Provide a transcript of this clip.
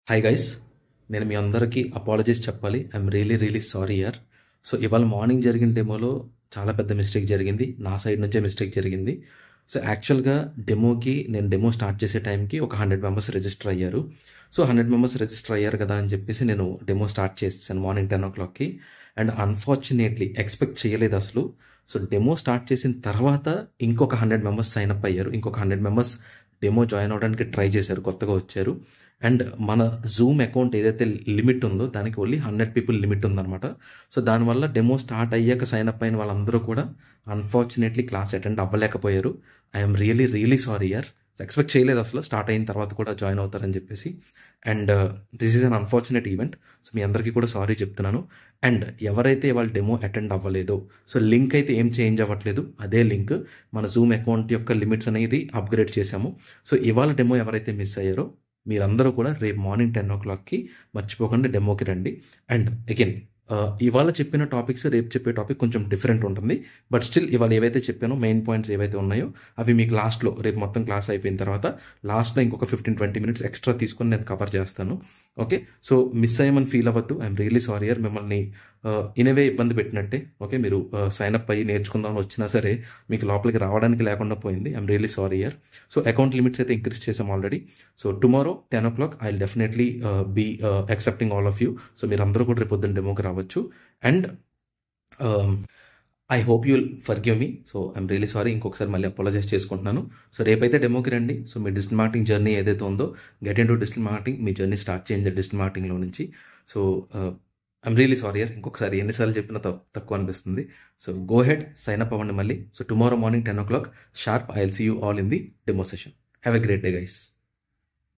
Hi guys, నేను మీ అందరికీ apologies చెప్పాలి. ఐఎమ్ రియలీ సారీ యార్. సో ఇవాళ మార్నింగ్ జరిగిన డెమోలో చాలా పెద్ద మిస్టేక్ జరిగింది. నా సైడ్ నుంచే మిస్టేక్ జరిగింది. సో యాక్చువల్గా నేను డెమో స్టార్ట్ చేసే టైంకి ఒక 100 మెంబర్స్ రిజిస్టర్ అయ్యారు. సో 100 మెంబర్స్ రిజిస్టర్ అయ్యారు కదా అని చెప్పేసి నేను డెమో స్టార్ట్ చేసేసాను మార్నింగ్ 10 o'clockకి. అండ్ అన్ఫార్చునేట్లీ ఎక్స్పెక్ట్ చేయలేదు అసలు. సో డెమో స్టార్ట్ చేసిన తర్వాత ఇంకొక 100 మెంబర్స్ సైన్ అప్ అయ్యారు. ఇంకొక 100 మెంబర్స్ డెమో జాయిన్ అవ్వడానికి ట్రై చేశారు, కొత్తగా వచ్చారు. అండ్ మన జూమ్ అకౌంట్ ఏదైతే లిమిట్ ఉందో దానికి ఓన్లీ 100 పీపుల్ లిమిట్ ఉందన్నమాట. సో దానివల్ల డెమో స్టార్ట్ అయ్యాక సైన్ అప్ అయిన వాళ్ళందరూ కూడా అన్ఫార్చునేట్లీ క్లాస్ అటెండ్ అవ్వలేకపోయారు. ఐఎమ్ రియలీ సారీ యార్. ఎక్స్పెక్ట్ చేయలేదు అసలు స్టార్ట్ అయిన తర్వాత కూడా జాయిన్ అవుతారని చెప్పేసి. And this is an unfortunate event. So మీ అందరికీ కూడా సారీ చెప్తున్నాను. అండ్ ఎవరైతే వాళ్ళ డెమో అటెండ్ అవ్వలేదో, సో లింక్ అయితే ఏం చేంజ్ అవ్వట్లేదు, అదే లింక్. మన జూమ్ అకౌంట్ యొక్క లిమిట్స్ అనేది అప్గ్రేడ్ చేశాము. సో ఇవాళ డెమో ఎవరైతే మిస్ అయ్యారో మీరందరూ కూడా రేపు మార్నింగ్ 10 o'clockకి మర్చిపోకుండా డెమోకి రండి. అండ్ అగైన్ ఇవాళ చెప్పిన టాపిక్స్ రేపు చెప్పే టాపిక్ కొంచెం డిఫరెంట్ ఉంటుంది. బట్ స్టిల్ ఇవాళ ఏవైతే చెప్పానో మెయిన్ పాయింట్స్ ఏవైతే ఉన్నాయో అవి మీకు లాస్ట్లో, రేపు మొత్తం క్లాస్ అయిపోయిన తర్వాత లాస్ట్లో ఇంకొక 15-20 minutes ఎక్స్ట్రా తీసుకొని నేను కవర్ చేస్తాను. ఓకే, సో మిస్ అయ్యమని ఫీల్ అవ్వద్దు. ఐఎమ్ రియలీ సారీ యార్. మిమ్మల్ని ఇనవే ఇబ్బంది పెట్టినట్టే. ఓకే, మీరు సైన్ అప్ అయ్యి నేర్చుకుందామని వచ్చినా సరే మీకు లోపలికి రావడానికి లేకుండా పోయింది. ఐఎమ్ రియలీ సారీ యార్. సో అకౌంట్ లిమిట్స్ అయితే ఇంక్రీజ్ చేసాం already. So tomorrow 10 o'clock I will definitely be accepting all of you. So మీరు అందరూ కూడా రేపు పొద్దున్న డెమోకి రావచ్చు. And I hope you will forgive me. So I'm really sorry. ఇంకొకసారి మళ్ళీ అపాలజైజ్ చేసుకుంటున్నాను. సో రేపైతే డెమోకి రండి. సో మీ డిజిటల్ మార్కెటింగ్ జర్నీ ఏదైతే ఉందో, get in to digital marketing, me journey start చేయండి డిజిటల్ మార్కెటింగ్లో నుంచి. సో ఐఎమ్ రియలీ సారీ యార్. ఇంకొకసారి ఎన్నిసార్లు చెప్పినా తక్కువ అనిపిస్తుంది. So go ahead, sign up అవ్వండి మళ్ళీ. So tomorrow morning 10 o'clock sharp I will see you all in the demo session. Have a great day guys.